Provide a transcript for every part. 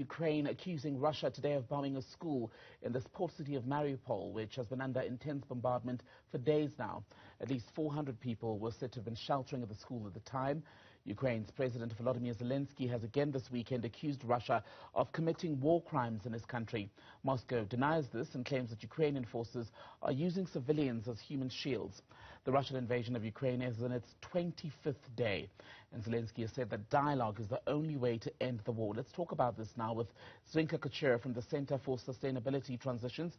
Ukraine accusing Russia today of bombing a school in this port city of Mariupol, which has been under intense bombardment for days now. At least 400 people were said to have been sheltering at the school at the time. Ukraine's President Volodymyr Zelensky has again this weekend accused Russia of committing war crimes in his country. Moscow denies this and claims that Ukrainian forces are using civilians as human shields. The Russian invasion of Ukraine is in its 25th day, and Zelensky has said that dialogue is the only way to end the war. Let's talk about this now with Zrinka Kucher from the Center for Sustainability Transitions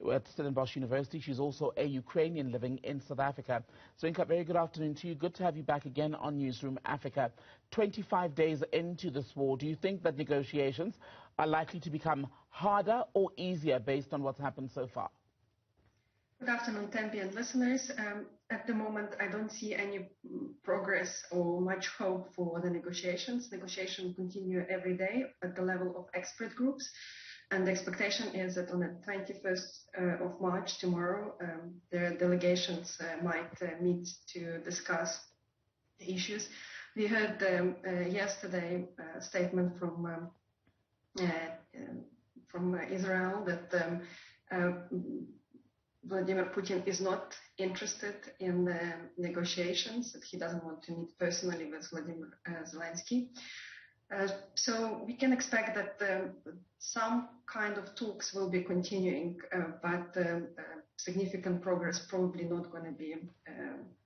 at Stellenbosch University. She's also a Ukrainian living in South Africa. Zrinka, very good afternoon to you. Good to have you back again on Newzroom Afrika. 25 days into this war, do you think that negotiations are likely to become harder or easier based on what's happened so far? Good afternoon, Tempe and listeners. At the moment, I don't see any progress or much hope for the negotiations. Negotiations continue every day at the level of expert groups. And the expectation is that on the 21st of March, tomorrow, the delegations might meet to discuss the issues. We heard yesterday a statement from Israel that Vladimir Putin is not interested in the negotiations, that he doesn't want to meet personally with Vladimir Zelensky. So we can expect that some kind of talks will be continuing, but significant progress probably not going to be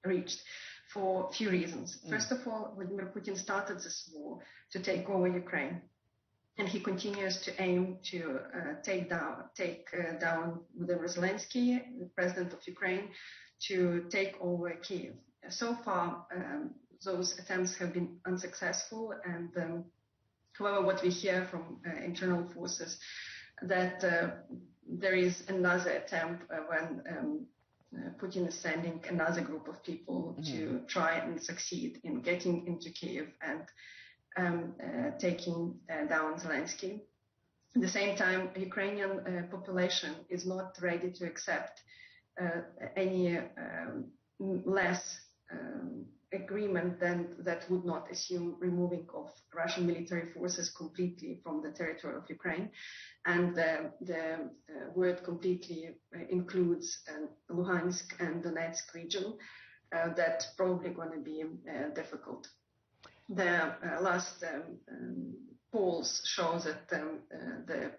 reached for a few reasons. First of all, Vladimir Putin started this war to take over Ukraine. And he continues to aim to take down Vladimir Zelensky, the president of Ukraine, to take over Kyiv. So far, those attempts have been unsuccessful. And however, what we hear from internal forces, that there is another attempt when Putin is sending another group of people to try and succeed in getting into Kyiv and taking down Zelensky. At the same time, Ukrainian population is not ready to accept any less agreement than that would not assume removing of Russian military forces completely from the territory of Ukraine. And the word completely includes Luhansk and Donetsk region. That's probably going to be difficult. The last polls show that the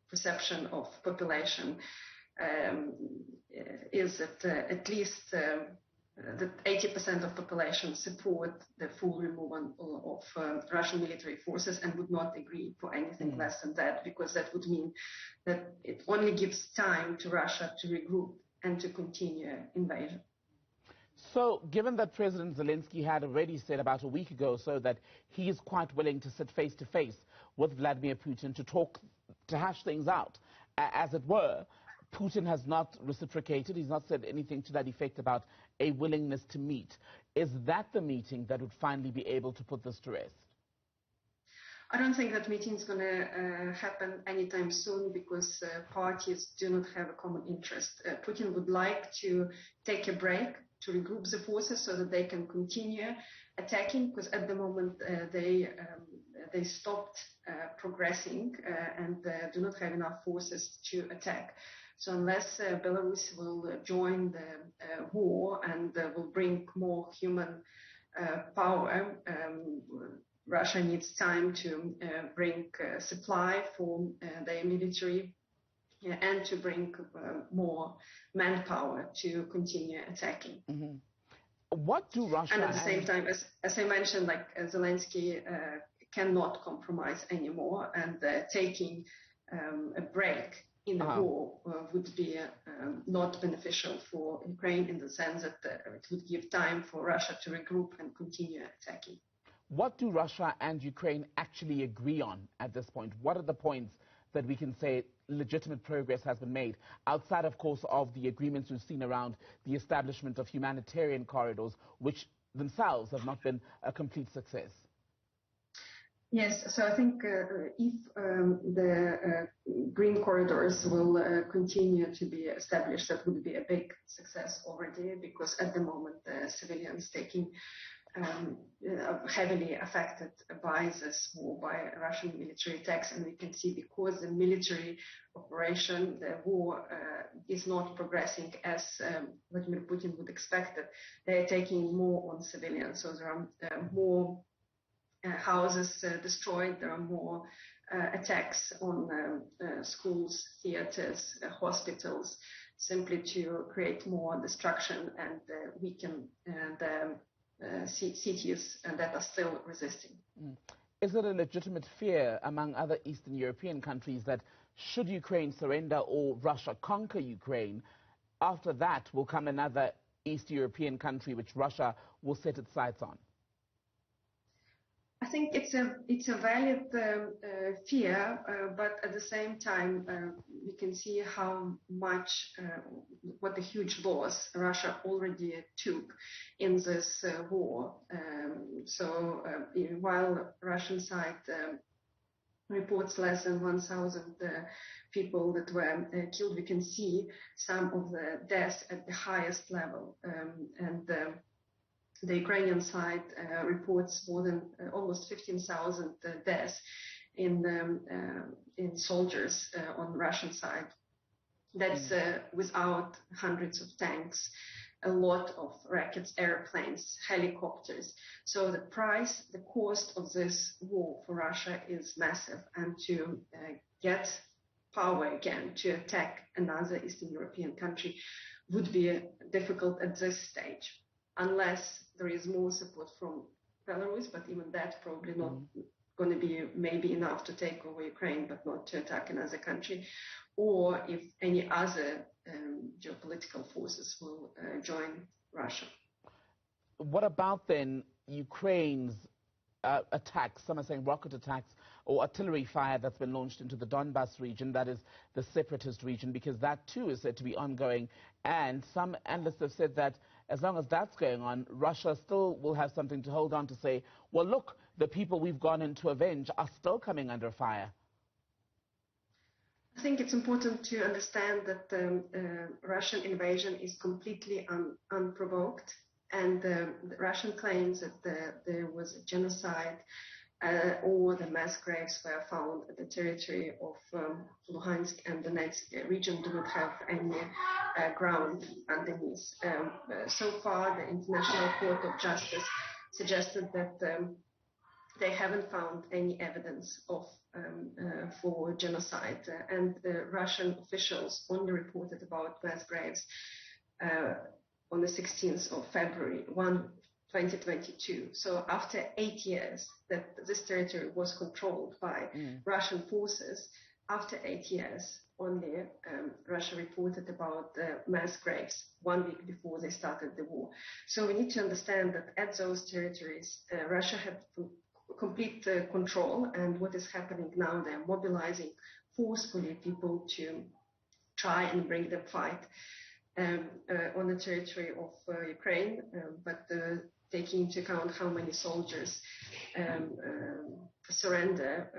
perception of population is that at least that 80% of population support the full removal of Russian military forces and would not agree for anything less than that, because that would mean that it only gives time to Russia to regroup and to continue invasion. So, given that President Zelensky had already said about a week ago so that he is quite willing to sit face-to-face with Vladimir Putin to talk, to hash things out, as it were, Putin has not reciprocated. He's not said anything to that effect about a willingness to meet. Is that the meeting that would finally be able to put this to rest? I don't think that meeting is going to happen anytime soon, because parties do not have a common interest. Putin would like to take a break, to regroup the forces so that they can continue attacking, because at the moment they stopped progressing and do not have enough forces to attack. So unless Belarus will join the war and will bring more human power, Russia needs time to bring supply for their military and to bring more manpower to continue attacking. What do Russia... And at the same time, as I mentioned, like Zelensky cannot compromise anymore, and taking a break in the war would be not beneficial for Ukraine, in the sense that it would give time for Russia to regroup and continue attacking. What do Russia and Ukraine actually agree on at this point? What are the points that we can say legitimate progress has been made, outside, of course, of the agreements we've seen around the establishment of humanitarian corridors, which themselves have not been a complete success? Yes, so I think if the green corridors will continue to be established, that would be a big success already, because at the moment the civilians taking heavily affected by this war, by Russian military attacks. And we can see because the military operation, the war is not progressing as Vladimir Putin would expect it. They are taking more on civilians. So there are more houses destroyed, there are more attacks on schools, theaters, hospitals, simply to create more destruction and weaken the cities that are still resisting. Is it a legitimate fear among other Eastern European countries that should Ukraine surrender or Russia conquer Ukraine, after that will come another East European country which Russia will set its sights on? I think it's a valid fear, but at the same time, we can see how much, what a huge loss Russia already took in this war. While Russian side reports less than 1,000 people that were killed, we can see some of the deaths at the highest level, and the Ukrainian side reports more than almost 15,000 deaths in soldiers on Russian side. That's without hundreds of tanks, a lot of rockets, airplanes, helicopters. So the cost of this war for Russia is massive, and to get power again to attack another Eastern European country would be difficult at this stage, unless there is more support from Belarus, but even that's probably not going to be maybe enough to take over Ukraine, but not to attack another country, or if any other geopolitical forces will join Russia. What about then Ukraine's attacks, some are saying rocket attacks or artillery fire that's been launched into the Donbas region, that is the separatist region, because that too is said to be ongoing, and some analysts have said that as long as that's going on, Russia still will have something to hold on to, say, well, look, the people we've gone in to avenge are still coming under fire. I think it's important to understand that the Russian invasion is completely unprovoked, and the Russian claims that there was a genocide or the mass graves were found at the territory of Luhansk and Donetsk region do not have any ground underneath. So far, the International Court of Justice suggested that they haven't found any evidence of for genocide, and the Russian officials only reported about mass graves on the 16th of February 2022. So after 8 years that this territory was controlled by Russian forces, after 8 years only Russia reported about mass graves 1 week before they started the war. So we need to understand that at those territories Russia had complete control, and what is happening now, they're mobilizing forcefully people to try and bring them fight on the territory of Ukraine, but taking into account how many soldiers surrender,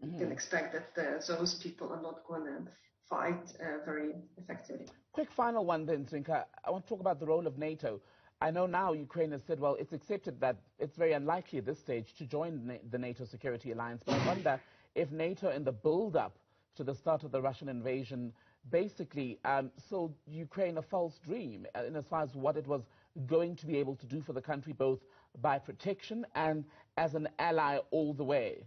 you can expect that those people are not going to fight very effectively. Quick final one then, Zrinka. I want to talk about the role of NATO. I know now Ukraine has said, well, it's accepted that it's very unlikely at this stage to join the NATO security alliance, but I wonder if NATO, in the build-up to the start of the Russian invasion, basically sold Ukraine a false dream in as far as what it was going to be able to do for the country, both by protection and as an ally all the way.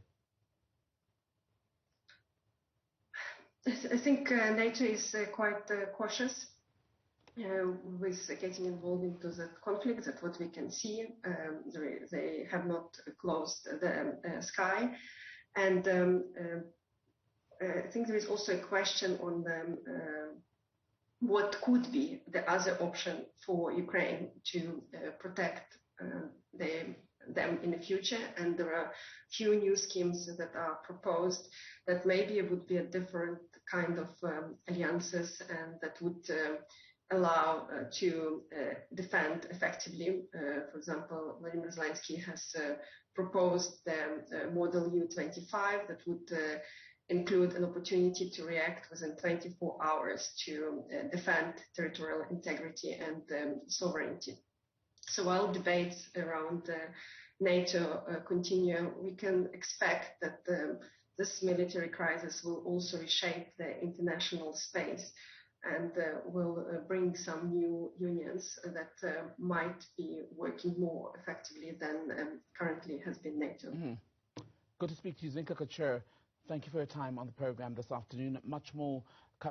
I think NATO is quite cautious with getting involved into the conflict. That's what we can see. They have not closed the sky, and I think there is also a question on what could be the other option for Ukraine to protect them in the future. And there are few new schemes that are proposed that maybe it would be a different kind of alliances, and that would allow to defend effectively. For example, Vladimir Zelensky has proposed the Model U-25 that would include an opportunity to react within 24 hours to defend territorial integrity and sovereignty. So while debates around NATO continue, we can expect that this military crisis will also reshape the international space and will bring some new unions that might be working more effectively than currently has been NATO. Mm-hmm. Good to speak to you, Zinka Kachur. Thank you for your time on the program this afternoon. Much more